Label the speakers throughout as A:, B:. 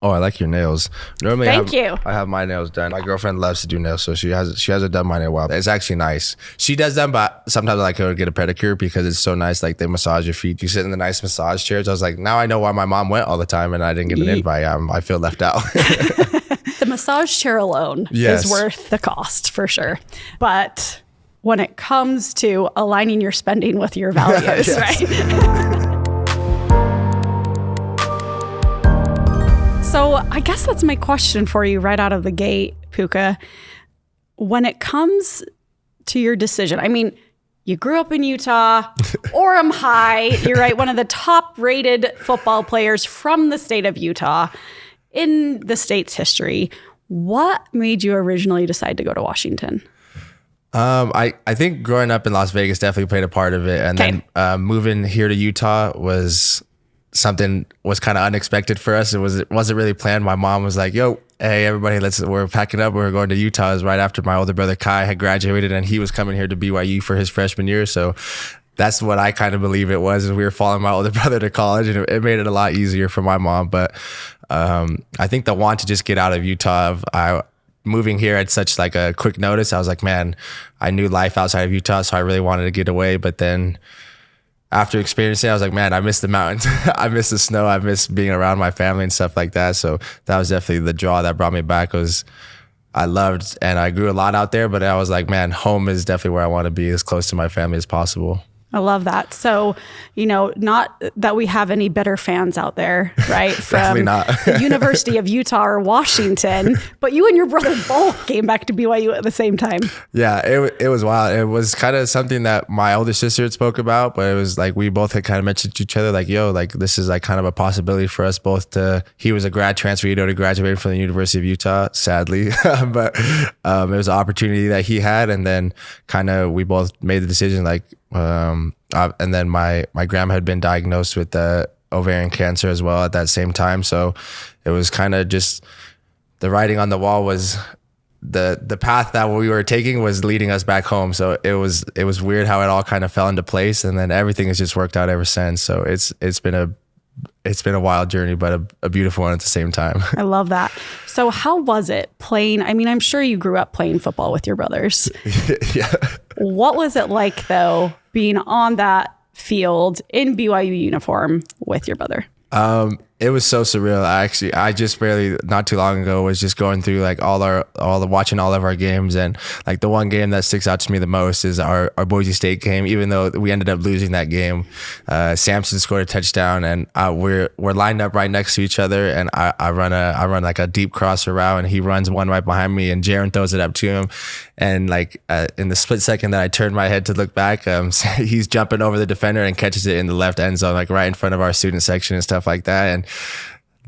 A: Oh, I like your nails. Normally,
B: Thank you.
A: I have my nails done. My girlfriend loves to do nails, so she hasn't done mine in a while. It's actually nice. She does them, but sometimes I like her to get a pedicure because it's so nice. Like they massage your feet. You sit in the nice massage chairs. I was like, now I know why my mom went all the time and I didn't get an invite. I feel left out.
B: The massage chair alone is worth the cost for sure. But when it comes to aligning your spending with your values, right? So I guess that's my question for you right out of the gate, Puka. When it comes to your decision, I mean, you grew up in Utah, Orem High. You're right, one of the top-rated football players from the state of Utah in the state's history. What made you originally decide to go to Washington?
A: I think growing up in Las Vegas definitely played a part of it. And then moving here to Utah was kind of unexpected for us. It wasn't really planned. My mom was like, yo, hey, everybody, we're packing up. We're going to Utah. It was right after my older brother Kai had graduated and he was coming here to BYU for his freshman year. So that's what I kind of believe it was. We were following my older brother to college and it made it a lot easier for my mom. But I think the want to just get out of Utah, moving here at such like a quick notice, I was like, man, I knew life outside of Utah, so I really wanted to get away. But then after experiencing it, I was like, man, I miss the mountains. I miss the snow. I miss being around my family and stuff like that. So that was definitely the draw that brought me back. I loved and I grew a lot out there, but I was like, man, home is definitely where I want to be, as close to my family as possible.
B: I love that. So, not that we have any bitter fans out there, right?
A: Definitely not.
B: The University of Utah or Washington, but you and your brother both came back to BYU at the same time.
A: Yeah, it was wild. It was kind of something that my older sister had spoke about, but it was like we both had kind of mentioned to each other, like, yo, like this is like kind of a possibility for us both he was a grad transfer, he'd already graduated from the University of Utah, sadly, but it was an opportunity that he had, and then kind of we both made the decision like, and then my grandma had been diagnosed with ovarian cancer as well at that same time. So it was kind of just the writing on the wall was the path that we were taking was leading us back home. So it was weird how it all kind of fell into place, and then everything has just worked out ever since. So it's been a wild journey, but a beautiful one at the same time.
B: I love that. So how was it playing? I mean, I'm sure you grew up playing football with your brothers.
A: Yeah.
B: What was it like, though, being on that field in BYU uniform with your brother?
A: It was so surreal. I just barely not too long ago was just going through like watching all of our games, and like the one game that sticks out to me the most is our Boise State game. Even though we ended up losing that game, Samson scored a touchdown, and we're lined up right next to each other, and I run like a deep crosser route, and he runs one right behind me, and Jaron throws it up to him, and like in the split second that I turned my head to look back, he's jumping over the defender and catches it in the left end zone, like right in front of our student section and stuff like that. And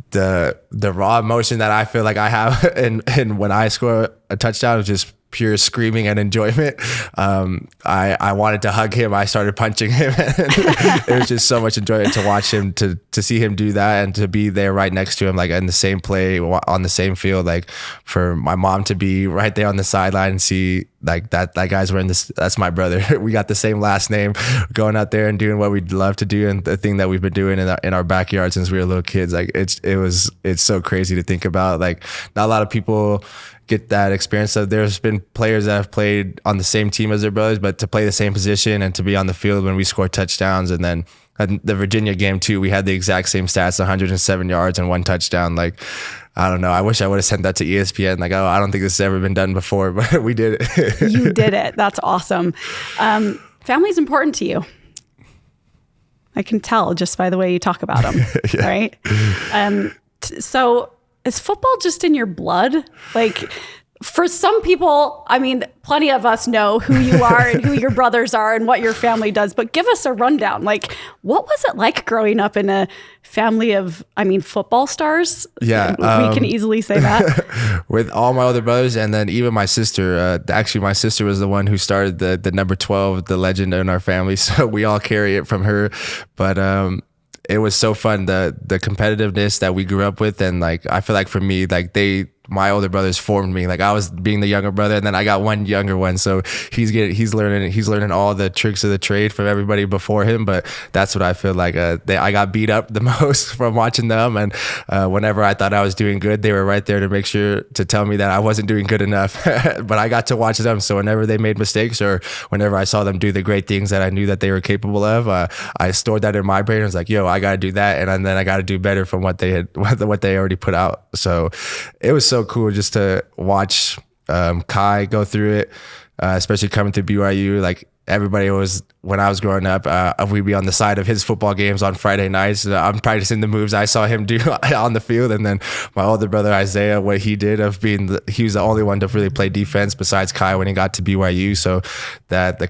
A: the raw emotion that I feel like I have and when I score a touchdown is just pure screaming and enjoyment. I wanted to hug him. I started punching him. It was just so much enjoyment to watch him, to see him do that, and to be there right next to him, like in the same play on the same field, like for my mom to be right there on the sideline and see like that guy's wearing this. That's my brother. We got the same last name, going out there and doing what we'd love to do, and the thing that we've been doing in our backyard since we were little kids. Like it's so crazy to think about. Like not a lot of people get that experience. So there's been players that have played on the same team as their brothers, but to play the same position and to be on the field when we score touchdowns. And then the Virginia game too, we had the exact same stats, 107 yards and 1 touchdown. Like, I don't know. I wish I would have sent that to ESPN. Like, oh, I don't think this has ever been done before, but we did it.
B: You did it. That's awesome. Family's important to you. I can tell just by the way you talk about them, yeah. Right? So is football just in your blood? Like, for some people, I mean, plenty of us know who you are and who your brothers are and what your family does, but give us a rundown. Like, what was it like growing up in a family of, football stars?
A: Yeah.
B: We can easily say that.
A: With all my older brothers, and then even my sister. Actually, my sister was the one who started the number 12, the legend in our family. So we all carry it from her. But it was so fun, the competitiveness that we grew up with. And like, I feel like for me, like my older brothers formed me. Like I was being the younger brother, and then I got one younger one, so he's learning all the tricks of the trade from everybody before him. But that's what I feel like. I got beat up the most from watching them, and whenever I thought I was doing good, they were right there to make sure to tell me that I wasn't doing good enough. But I got to watch them, so whenever they made mistakes or whenever I saw them do the great things that I knew that they were capable of, I stored that in my brain. I was like, yo, I got to do that, and then I got to do better from what they already put out. So it was so cool just to watch Kai go through it, especially coming to BYU. Like everybody was, when I was growing up, we'd be on the side of his football games on Friday nights. I'm practicing the moves I saw him do on the field, and then my older brother Isaiah, what he did of being, he was the only one to really play defense besides Kai when he got to BYU. So that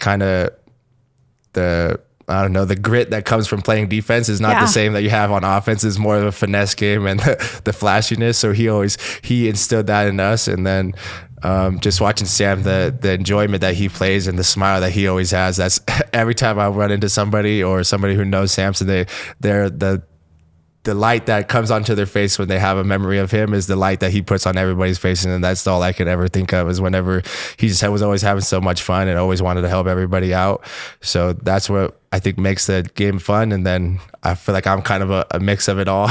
A: I don't know, the grit that comes from playing defense is not the same that you have on offense. It's more of a finesse game and the flashiness. So he instilled that in us. And then just watching Sam, the enjoyment that he plays and the smile that he always has. That's every time I run into somebody or somebody who knows Samson, they're the light that comes onto their face when they have a memory of him is the light that he puts on everybody's face. And that's all I could ever think of, is whenever he just was always having so much fun and always wanted to help everybody out. So that's what I think makes the game fun. And then I feel like I'm kind of a mix of it all.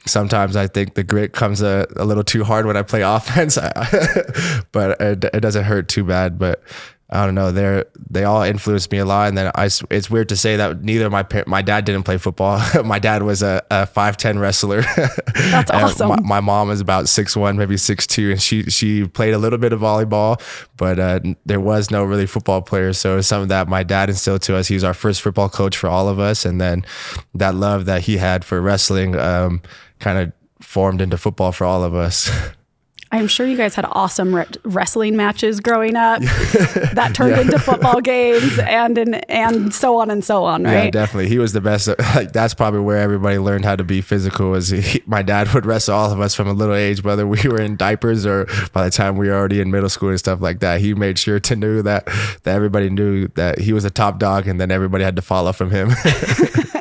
A: Sometimes I think the grit comes a little too hard when I play offense, but it doesn't hurt too bad. But I don't know. They all influenced me a lot. And then it's weird to say that neither of my dad didn't play football. My dad was a 5'10" wrestler.
B: That's awesome.
A: My mom is about 6'1", maybe 6'2", and she played a little bit of volleyball, but there was no really football player. So some of that my dad instilled to us. He was our first football coach for all of us. And then that love that he had for wrestling kind of formed into football for all of us.
B: I'm sure you guys had awesome wrestling matches growing up that turned into football games and so on and so on, right?
A: Yeah, definitely. He was the best. Like that's probably where everybody learned how to be physical. My dad would wrestle all of us from a little age, whether we were in diapers or by the time we were already in middle school and stuff like that. He made sure to know that everybody knew that he was a top dog, and then everybody had to follow from him.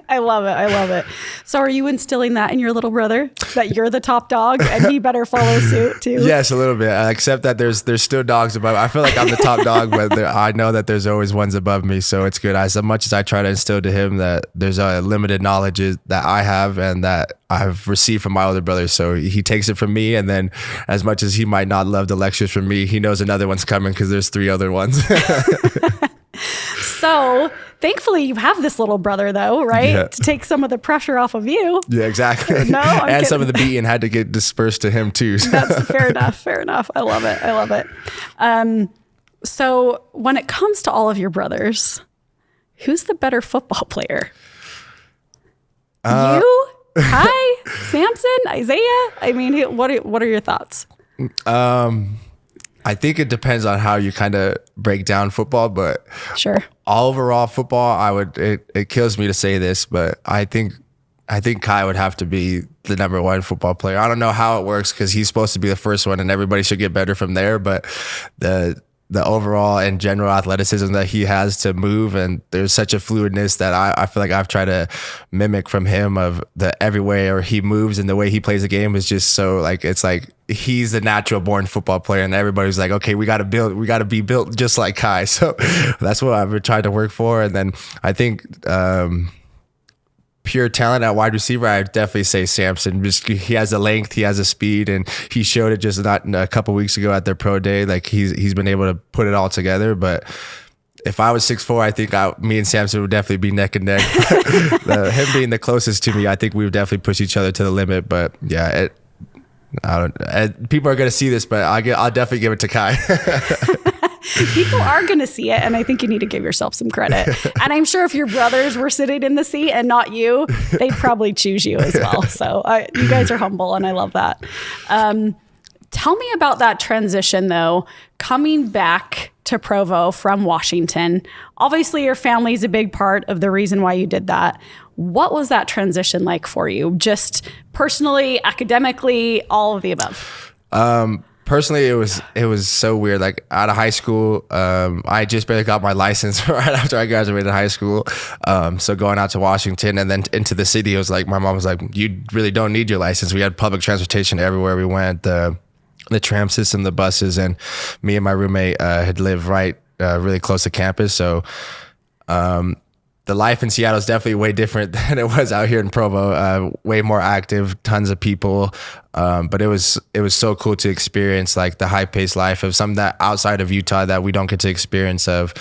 B: I love it. So are you instilling that in your little brother, that you're the top dog and he better follow suit too?
A: Yes, a little bit. Except that there's still dogs above. I feel like I'm the top dog, but I know that there's always ones above me. So it's good. As much as I try to instill to him that there's a limited knowledge that I have and that I've received from my older brother. So he takes it from me. And then as much as he might not love the lectures from me, he knows another one's coming because there's 3 other ones.
B: So thankfully you have this little brother though, right?
A: Yeah.
B: To take some of the pressure off of you.
A: Yeah, exactly.
B: No, I'm kidding.
A: Some of the beating had to get dispersed to him too.
B: That's fair enough. I love it. So when it comes to all of your brothers, who's the better football player? You? Kai? Samson? Isaiah? I mean, what are your thoughts?
A: I think it depends on how you kind of break down football, but
B: sure.
A: Overall football, it kills me to say this, but I think Kai would have to be the number 1 football player. I don't know how it works because he's supposed to be the first one and everybody should get better from there, but the overall and general athleticism that he has to move, and there's such a fluidness that I feel like I've tried to mimic from him, of the every way or he moves and the way he plays the game is just so like, it's like he's the natural born football player, and everybody's like, okay, we got to be built just like Kai. So that's what I've been trying to work for. And then I think pure talent at wide receiver, I would definitely say Samson. Just he has the length, he has the speed, and he showed it just not a couple weeks ago at their pro day. Like he's been able to put it all together. But if I was 6'4", I think me and Samson would definitely be neck and neck. Him being the closest to me, I think we would definitely push each other to the limit. But yeah, people are gonna see this, but I'll definitely give it to Kai.
B: People are going to see it, and I think you need to give yourself some credit. And I'm sure if your brothers were sitting in the seat and not you, they'd probably choose you as well. So you guys are humble, and I love that. Tell me about that transition, though, coming back to Provo from Washington. Obviously, your family is a big part of the reason why you did that. What was that transition like for you? Just personally, academically, all of the above?
A: personally, it was so weird. Like out of high school, I just barely got my license right after I graduated high school. So going out to Washington and then into the city, it was like my mom was like, "You really don't need your license." We had public transportation everywhere we went. The tram system, the buses, and me and my roommate had lived right really close to campus. So the life in Seattle is definitely way different than it was out here in Provo. Way more active, tons of people. But it was so cool to experience like the high paced life of something that outside of Utah that we don't get to experience, of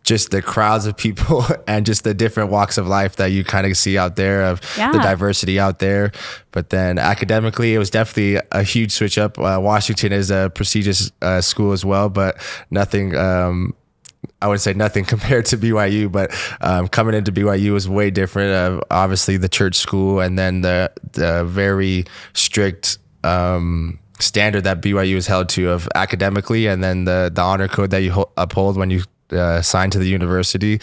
A: just the crowds of people and just the different walks of life that you kind of see out there, of the diversity out there. But then academically, it was definitely a huge switch up. Washington is a prestigious school as well, but nothing, I would say nothing compared to BYU, but coming into BYU was way different. Obviously the church school, and then the very strict standard that BYU is held to of academically, and then the honor code that you uphold when you sign to the university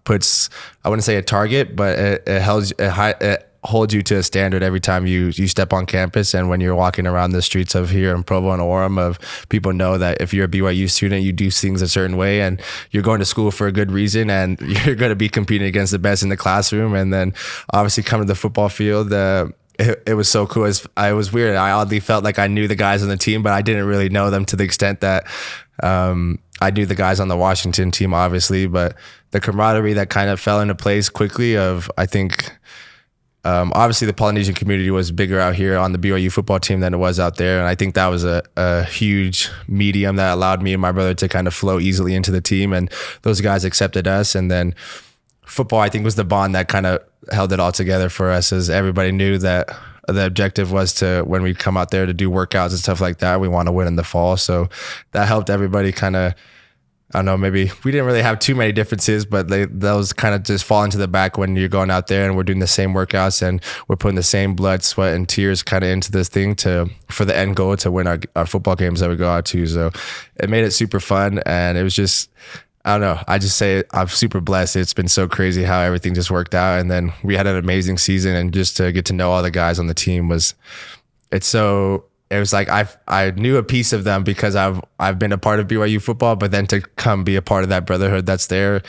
A: puts, I wouldn't say a target, but it holds you to a standard every time you step on campus. And when you're walking around the streets of here in Provo and Orem, of people know that if you're a BYU student, you do things a certain way and you're going to school for a good reason, and you're going to be competing against the best in the classroom. And then obviously coming to the football field, it was so cool. It was weird. I oddly felt like I knew the guys on the team, but I didn't really know them to the extent that I knew the guys on the Washington team, obviously. But the camaraderie that kind of fell into place quickly, of, I think, obviously the Polynesian community was bigger out here on the BYU football team than it was out there. And I think that was a huge medium that allowed me and my brother to kind of flow easily into the team. And those guys accepted us. And then football, I think, was the bond that kind of held it all together for us, as everybody knew that the objective was to, when we come out there to do workouts and stuff like that, we want to win in the fall. So that helped everybody kind of, I don't know, maybe we didn't really have too many differences, but those kind of just fall into the back when you're going out there and we're doing the same workouts and we're putting the same blood, sweat, and tears kind of into this thing for the end goal to win our football games that we go out to. So it made it super fun, and it was just, I don't know, I just say I'm super blessed. It's been so crazy how everything just worked out. And then we had an amazing season, and just to get to know all the guys on the team it was like I knew a piece of them because I've been a part of BYU football, but then to come be a part of that brotherhood that's there,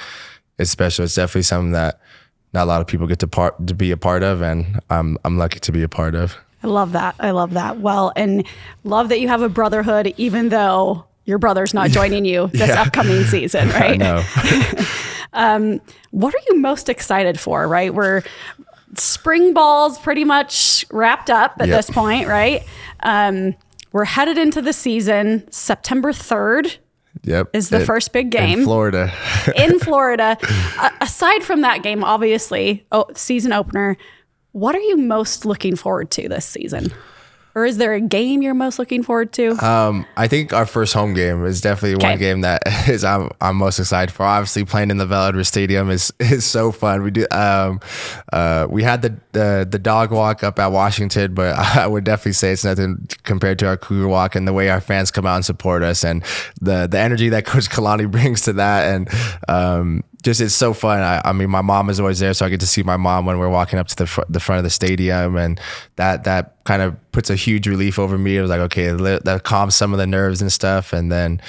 A: it's special. It's definitely something that not a lot of people get to be a part of, and I'm lucky to be a part of.
B: I love that. Well, and love that you have a brotherhood, even though your brother's not joining you this upcoming season, right?
A: I know.
B: What are you most excited for, right? Spring ball's pretty much wrapped up at this point, right? We're headed into the season. September 3rd is the first big game.
A: In Florida.
B: Aside from that game, obviously, season opener, what are you most looking forward to this season? Or is there a game you're most looking forward to?
A: I think our first home game is definitely one game that is I'm most excited for. Obviously, playing in the Velodrome Stadium is so fun. We had the dog walk up at Washington, but I would definitely say it's nothing compared to our Cougar walk, and the way our fans come out and support us, and the energy that Coach Kalani brings to that, and just, it's so fun. I mean, my mom is always there, so I get to see my mom when we're walking up to the front of the stadium, and that kind of puts a huge relief over me. It was like, okay, that calms some of the nerves and stuff. And then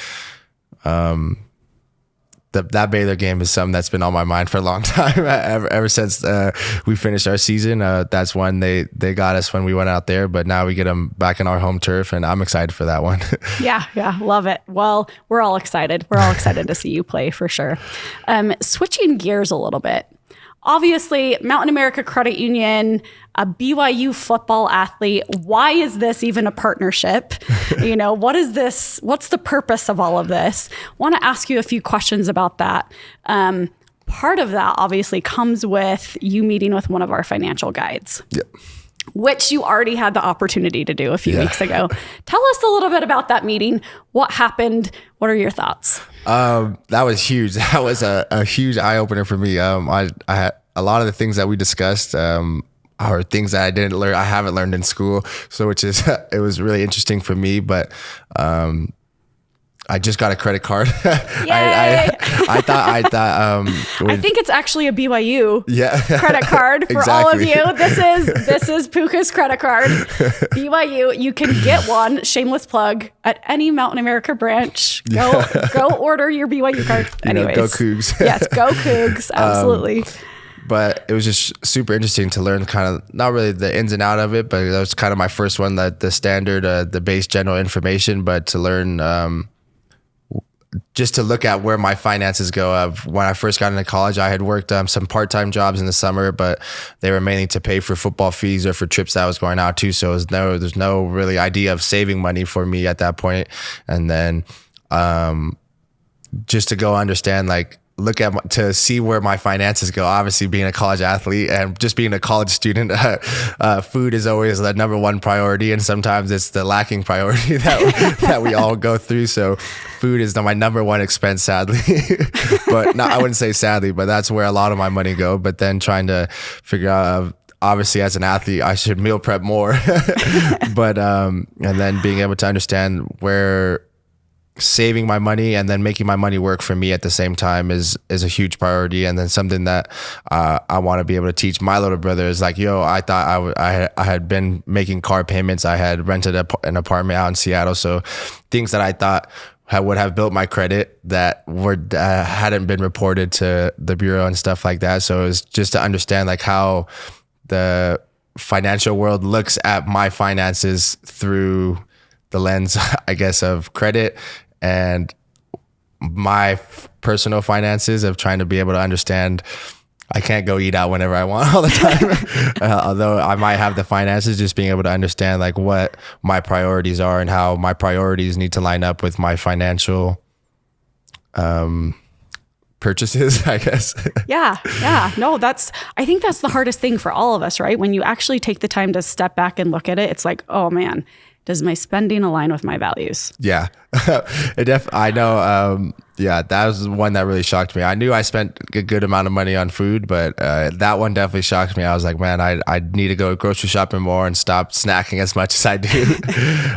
A: that Baylor game is something that's been on my mind for a long time. Ever since we finished our season, that's when they got us when we went out there, but now we get them back in our home turf, and I'm excited for that one.
B: Yeah, love it. Well, we're all excited. We're all excited to see you play for sure. Switching gears a little bit. Obviously, Mountain America Credit Union, a BYU football athlete. Why is this even a partnership? What is this? What's the purpose of all of this? Want to ask you a few questions about that. Part of that obviously comes with you meeting with one of our financial guides.
A: Yep.
B: Which you already had the opportunity to do a few weeks ago. Tell us a little bit about that meeting. What happened? What are your thoughts?
A: That was huge. That was a huge eye opener for me. I had a lot of the things that we discussed are things that I haven't learned in school. So it was really interesting for me. But I just got a credit card.
B: Yay!
A: I thought
B: I think it's actually a BYU credit card for
A: exactly.
B: all of you. This is Puka's credit card. BYU, you can get one, shameless plug, at any Mountain America branch. Go order your BYU card. Anyways.
A: Go Cougs.
B: Yes, go Cougs. Absolutely.
A: But it was just super interesting to learn kind of, not really the ins and out of it, but that was kind of my first one, that the standard, the base general information, but to learn, just to look at where my finances go. When I first got into college, I had worked some part-time jobs in the summer, but they were mainly to pay for football fees or for trips that I was going out to. So there's no really idea of saving money for me at that point. And then just to go understand, like, to see where my finances go. Obviously, being a college athlete and just being a college student, food is always the number one priority, and sometimes it's the lacking priority that we all go through. So food is my number one expense, sadly. But no, I wouldn't say sadly, but that's where a lot of my money go. But then trying to figure out, obviously as an athlete, I should meal prep more. But and then being able to understand where saving my money and then making my money work for me at the same time is a huge priority. And then something that I want to be able to teach my little brother is like, I thought I had been making car payments. I had rented an apartment out in Seattle. So things that I thought would have built my credit that hadn't been reported to the bureau and stuff like that. So it was just to understand like how the financial world looks at my finances through the lens, I guess, of credit, and my personal finances, of trying to be able to understand I can't go eat out whenever I want all the time. Although I might have the finances, just being able to understand like what my priorities are and how my priorities need to line up with my financial purchases, I guess.
B: Yeah. No, I think that's the hardest thing for all of us, right? When you actually take the time to step back and look at it, it's like, oh man, does my spending align with my values?
A: Yeah, I know. That was one that really shocked me. I knew I spent a good amount of money on food, but that one definitely shocked me. I was like, man, I need to go grocery shopping more and stop snacking as much as I do.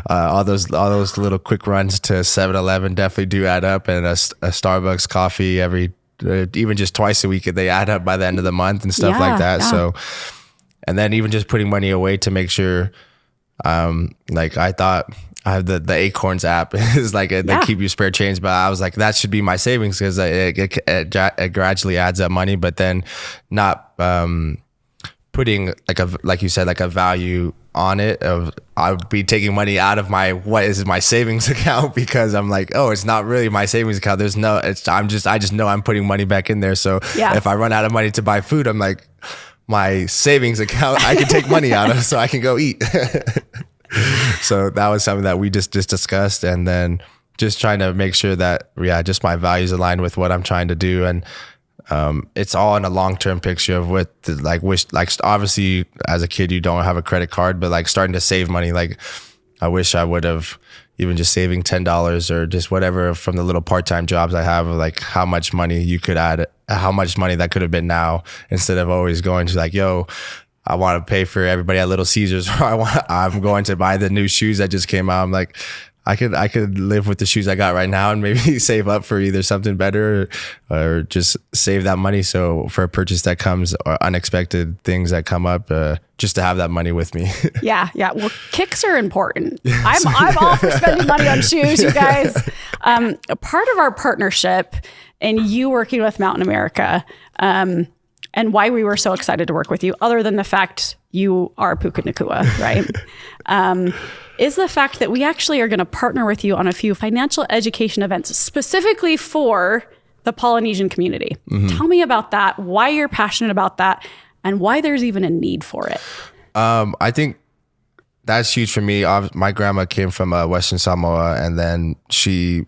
A: All those little quick runs to 7-Eleven definitely do add up, and a Starbucks coffee even just twice a week, they add up by the end of the month and stuff like that. Yeah. So, and then even just putting money away to make sure. Like I thought I have the Acorns app is like they keep you spare change, but I was like, that should be my savings, because it gradually adds up money, but then not putting like you said, like a value on it of I'll be taking money out of what is my savings account, because I'm like, oh, it's not really my savings account. I just know I'm putting money back in there. So if I run out of money to buy food, I'm like, my savings account I can take money out of so I can go eat. So that was something that we just discussed, and then just trying to make sure that just my values align with what I'm trying to do. And it's all in a long-term picture of obviously as a kid you don't have a credit card, but like starting to save money. Like I wish I would have even just saving $10 or just whatever from the little part-time jobs I have, like how much money you could add, how much money that could have been now, instead of always going to like, I want to pay for everybody at Little Caesars, or I'm going to buy the new shoes that just came out. I'm like, I could live with the shoes I got right now and maybe save up for either something better or just save that money. So for a purchase that comes, or unexpected things that come up, just to have that money with me. Yeah.
B: Well, kicks are important. I'm all for spending money on shoes, you guys. Part of our partnership and you working with Mountain America, and why we were so excited to work with you, other than the fact you are Puka Nacua, right? Is the fact that we actually are going to partner with you on a few financial education events specifically for the Polynesian community. Mm-hmm. Tell me about that, why you're passionate about that, and why there's even a need for it.
A: I think that's huge for me. My grandma came from Western Samoa, and then she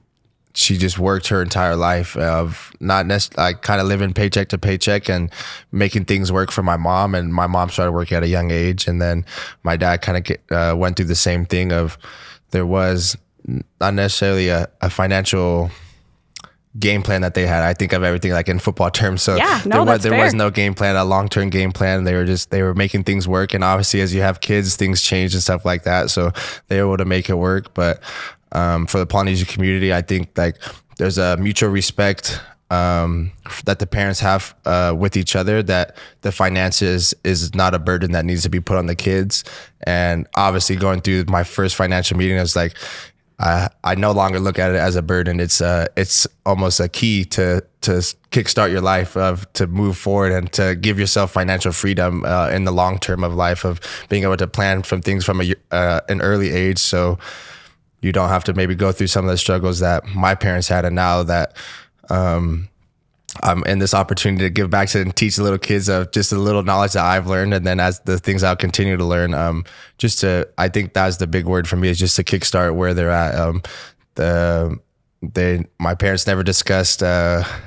A: just worked her entire life of not necessarily kind of living paycheck to paycheck and making things work for my mom. And my mom started working at a young age. And then my dad kind of went through the same thing of there was not necessarily a financial game plan that they had. I think of everything like in football terms. So there was no game plan, a long-term game plan. They were making things work. And obviously as you have kids, things change and stuff like that. So they were able to make it work. But for the Polynesian community. I think like there's a mutual respect that the parents have with each other, that the finances is not a burden that needs to be put on the kids. And obviously going through my first financial meeting, I was like, I no longer look at it as a burden. It's almost a key to kickstart your life, to move forward and to give yourself financial freedom in the long term of life, of being able to plan from things from an early age, so you don't have to maybe go through some of the struggles that my parents had. And now that I'm in this opportunity to give back to and teach the little kids of just a little knowledge that I've learned, and then as the things I'll continue to learn, I think that's the big word for me, is just to kickstart where they're at. My parents never discussed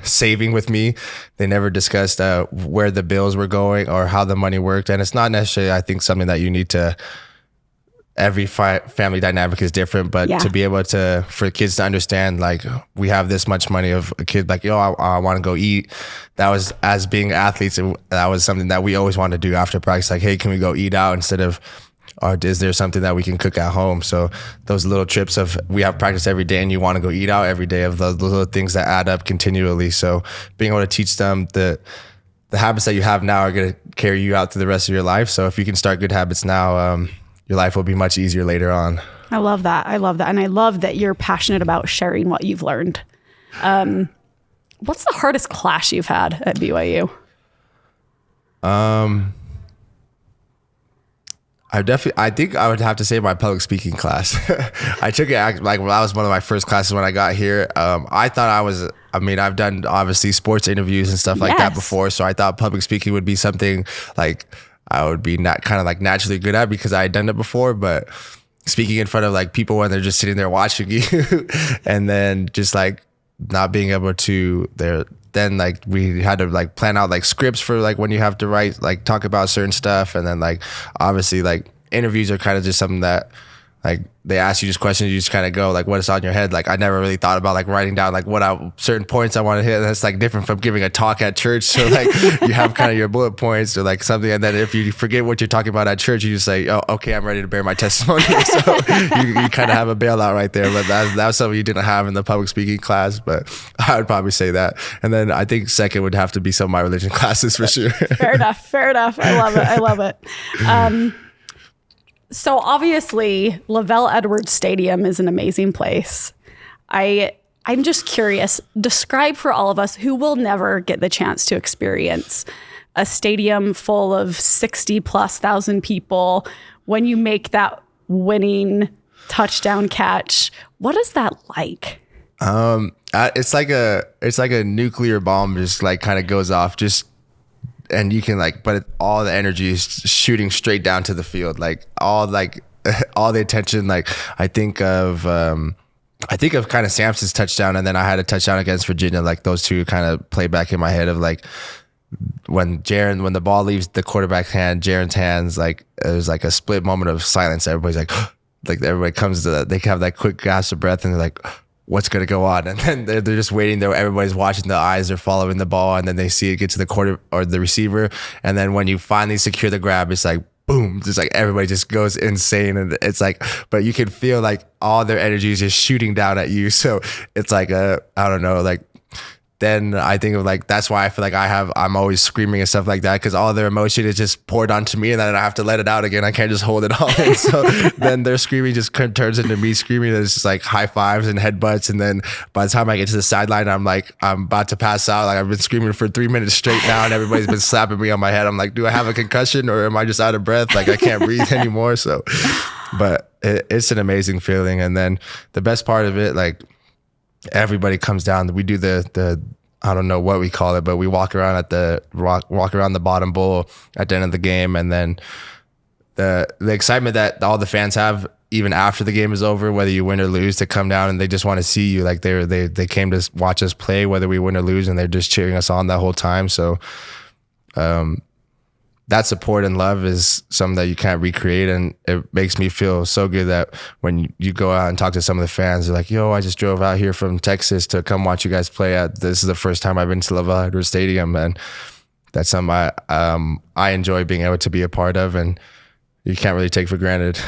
A: saving with me. They never discussed where the bills were going or how the money worked. And it's not necessarily, I think, something that you need to. Every family dynamic is different, but to be able to, for kids to understand, like, we have this much money, of a kid like, yo, I want to go eat. That was, as being athletes, that was something that we always wanted to do after practice. Like, hey, can we go eat out, instead of, or is there something that we can cook at home? So those little trips of, we have practice every day and you want to go eat out every day, of those little things that add up continually. So being able to teach them the habits that you have now are going to carry you out through the rest of your life. So if you can start good habits now, your life will be much easier later on.
B: I love that. And I love that you're passionate about sharing what you've learned. What's the hardest class you've had at BYU?
A: I think I would have to say my public speaking class. I took it like when that was one of my first classes when I got here. I thought I've done obviously sports interviews and stuff like that before. So I thought public speaking would be something like I would be not kind of like naturally good at, because I had done it before. But speaking in front of like people when they're just sitting there watching you, and then just like not being able to then like we had to like plan out like scripts for like when you have to write, like talk about certain stuff. And then like obviously like interviews are kind of just something that like they ask you just questions, you just kind of go like what is on your head. Like I never really thought about like writing down like certain points I want to hit. And that's like different from giving a talk at church. So like you have kind of your bullet points or like something, and then if you forget what you're talking about at church, you just say, oh, okay, I'm ready to bear my testimony. So you kind of have a bailout right there. But that was something you didn't have in the public speaking class. But I would probably say that. And then I think second would have to be some of my religion classes for sure.
B: Fair enough. I love it. So obviously, Lavelle Edwards Stadium is an amazing place. I'm just curious, describe for all of us who will never get the chance to experience a stadium full of 60,000+ people, when you make that winning touchdown catch. What is that like?
A: It's like a nuclear bomb just like kind of goes off, and you can like, but all the energy is shooting straight down to the field, like all the attention. Like I think of kind of Samson's touchdown, and then I had a touchdown against Virginia. Like those two kind of play back in my head of like when the ball leaves the quarterback's hand, Jaren's hands, like there's like a split moment of silence. Everybody's like, like everybody comes to they have that quick gasp of breath, and they're like, what's going to go on? And then they're just waiting there. Everybody's watching, the eyes are following the ball, and then they see it get to the quarter or the receiver. And then when you finally secure the grab, it's like, boom, just like everybody just goes insane. And it's like, but you can feel like all their energy is just shooting down at you. So it's like I don't know, like, then I think of like, that's why I feel like I'm always screaming and stuff like that, because all their emotion is just poured onto me, and then I have to let it out again. I can't just hold it all in. So then their screaming just turns into me screaming. It's just like high fives and headbutts. And then by the time I get to the sideline, I'm about to pass out. Like I've been screaming for 3 minutes straight now, and everybody's been slapping me on my head. I'm like, do I have a concussion, or am I just out of breath? Like I can't breathe anymore. So, but it's an amazing feeling. And then the best part of it, like, everybody comes down. We do the I don't know what we call it, but we walk around the bottom bowl at the end of the game, and then the excitement that all the fans have even after the game is over, whether you win or lose, to come down and they just want to see you. Like they came to watch us play, whether we win or lose, and they're just cheering us on that whole time. So that support and love is something that you can't recreate. And it makes me feel so good that when you go out and talk to some of the fans, they're like, yo, I just drove out here from Texas to come watch you guys play. This is the first time I've been to Lavelle Edwards Stadium. And that's something I enjoy being able to be a part of, and you can't really take for granted.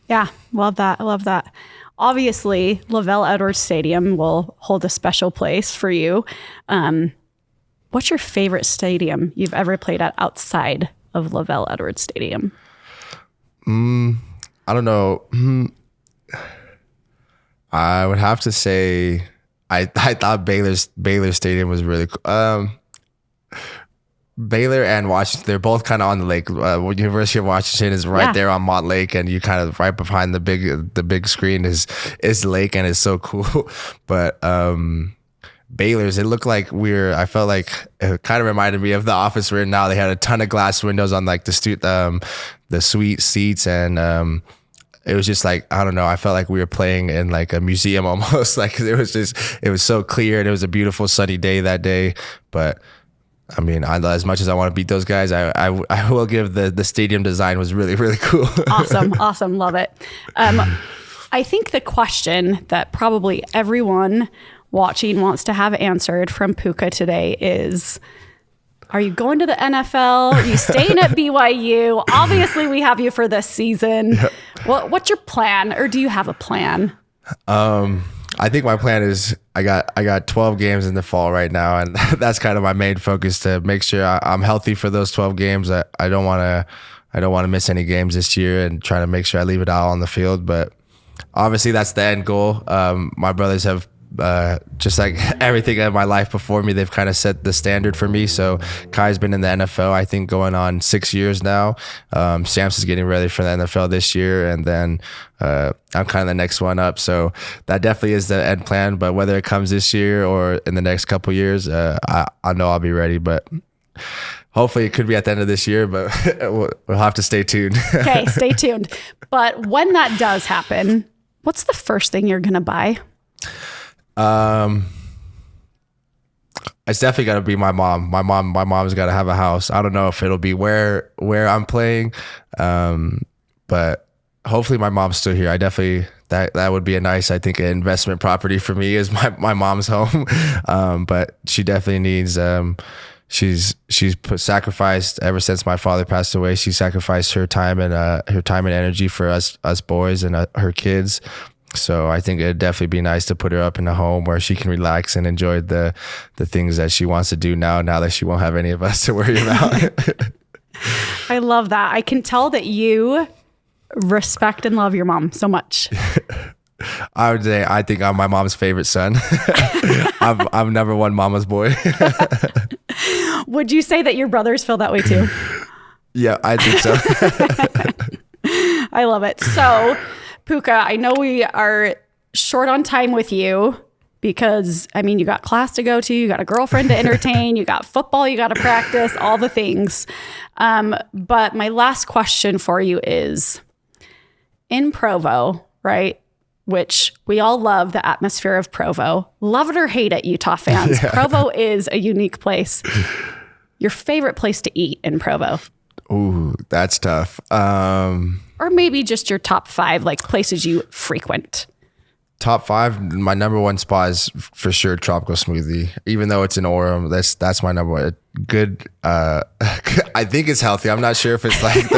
B: Yeah, love that. I love that. obviously, Lavelle Edwards Stadium will hold a special place for you. What's your favorite stadium you've ever played at outside of Lavelle Edwards Stadium?
A: I don't know. I would have to say I thought Baylor Stadium was really cool. Baylor and Washington, they're both kind of on the lake. University of Washington is right there on Mont Lake, and you kind of right behind the big screen is the lake, and it's so cool. But Baylor's, it looked like I felt like it kind of reminded me of the office we're in now. They had a ton of glass windows on like the suite seats, and it was just like, I don't know, I felt like we were playing in like a museum almost. Like it was so clear, and it was a beautiful sunny day that day. But I mean, as much as I want to beat those guys, I will give the stadium design was really, really cool.
B: Awesome. Love it. I think the question that probably everyone watching wants to have answered from Puka today is, are you going to the NFL? Are you staying at BYU? Obviously, we have you for this season. What's your plan, or do you have a plan?
A: I think my plan is I got 12 games in the fall right now, and that's kind of my main focus, to make sure I'm healthy for those 12 games. I don't want to miss any games this year, and try to make sure I leave it all on the field. But obviously that's the end goal. My brothers have just like everything in my life before me, they've kind of set the standard for me. So Kai's been in the NFL, I think, going on 6 years now. Samson's getting ready for the NFL this year, and then I'm kind of the next one up. So that definitely is the end plan. But whether it comes this year or in the next couple years, I know I'll be ready. But hopefully it could be at the end of this year, but we'll have to stay tuned.
B: Okay, stay tuned. But when that does happen, what's the first thing you're going to buy?
A: It's definitely got to be my mom. My mom's got to have a house. I don't know if it'll be where I'm playing, but hopefully my mom's still here. I definitely, that would be a nice, I think, an investment property for me, is my mom's home. But she definitely needs, she's sacrificed ever since my father passed away. She sacrificed her time and energy for us boys and her kids. So I think it'd definitely be nice to put her up in a home where she can relax and enjoy the things that she wants to do now that she won't have any of us to worry about.
B: I love that. I can tell that you respect and love your mom so much.
A: I would say I think I'm my mom's favorite son. I'm number one mama's boy.
B: Would you say that your brothers feel that way too?
A: Yeah, I think so.
B: I love it. So, Puka, I know we are short on time with you because, I mean, you got class to go to, you got a girlfriend to entertain, you got football, you got to practice, all the things. But my last question for you is, in Provo, right, which we all love the atmosphere of Provo, love it or hate it, Utah fans, yeah. Provo is a unique place. Your favorite place to eat in Provo?
A: Ooh, that's tough.
B: Or maybe just your top 5, like places you frequent.
A: Top 5, my number one spot is for sure Tropical Smoothie. Even though it's in Orem, that's my number one. Good. I think it's healthy. I'm not sure if it's like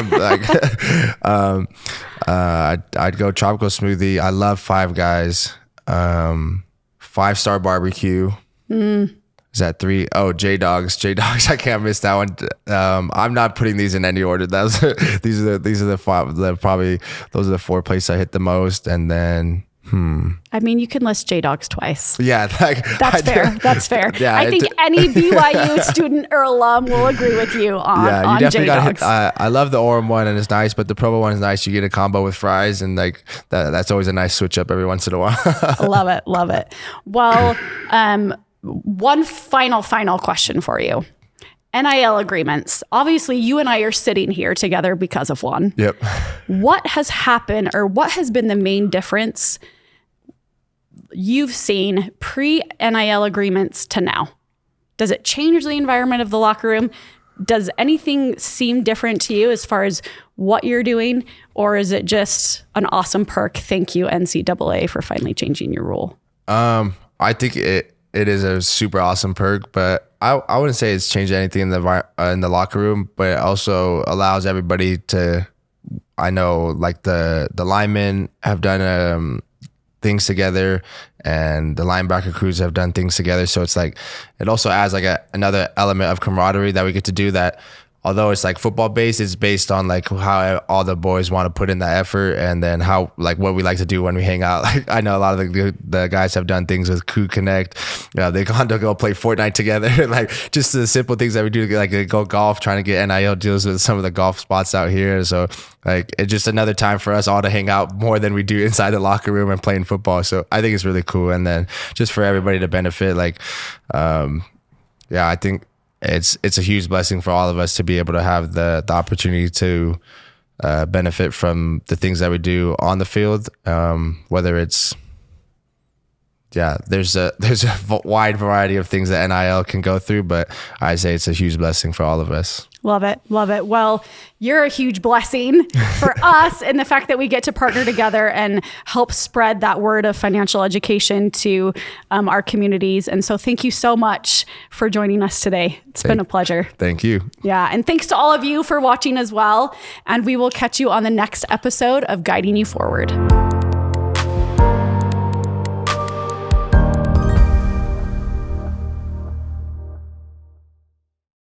A: I'd go Tropical Smoothie. I love Five Guys. 5-Star Barbecue. Is that 3? Oh, J-Dogs. I can't miss that one. I'm not putting these in any order. These are the 5. Those are the 4 places I hit the most, and then.
B: I mean, you can list J-Dogs twice.
A: Yeah,
B: that's fair. That's fair. Yeah, I think any BYU student or alum will agree with you on
A: Yeah, you definitely got to hit.
B: J-Dogs.
A: I love the Orem one, and it's nice, but the Provo one is nice. You get a combo with fries, and like that's always a nice switch up every once in a while.
B: Love it. Well, one final question for you. NIL agreements. Obviously, you and I are sitting here together because of one.
A: Yep.
B: What has happened, or what has been the main difference you've seen pre-NIL agreements to now? Does it change the environment of the locker room? Does anything seem different to you as far as what you're doing? Or is it just an awesome perk? Thank you, NCAA, for finally changing your rule.
A: I think it is a super awesome perk, but I wouldn't say it's changed anything in the locker room, but it also allows everybody to, I know like the linemen have done things together, and the linebacker crews have done things together. So it's like, it also adds like another element of camaraderie that we get to do that. Although it's like football based, it's based on like how all the boys want to put in that effort, and then how like what we like to do when we hang out. Like I know a lot of the guys have done things with Crew Connect. They've gone to go play Fortnite together. Like just the simple things that we do, like go golf, trying to get NIL deals with some of the golf spots out here. So like it's just another time for us all to hang out more than we do inside the locker room and playing football. So I think it's really cool, and then just for everybody to benefit. Like, I think it's a huge blessing for all of us to be able to have the opportunity to benefit from the things that we do on the field. Whether it's, there's a wide variety of things that NIL can go through, but I say it's a huge blessing for all of us.
B: Love it. Love it. Well, you're a huge blessing for us in the fact that we get to partner together and help spread that word of financial education to our communities. And so thank you so much for joining us today. It's been a pleasure.
A: Thank you.
B: Yeah. And thanks to all of you for watching as well. And we will catch you on the next episode of Guiding You Forward.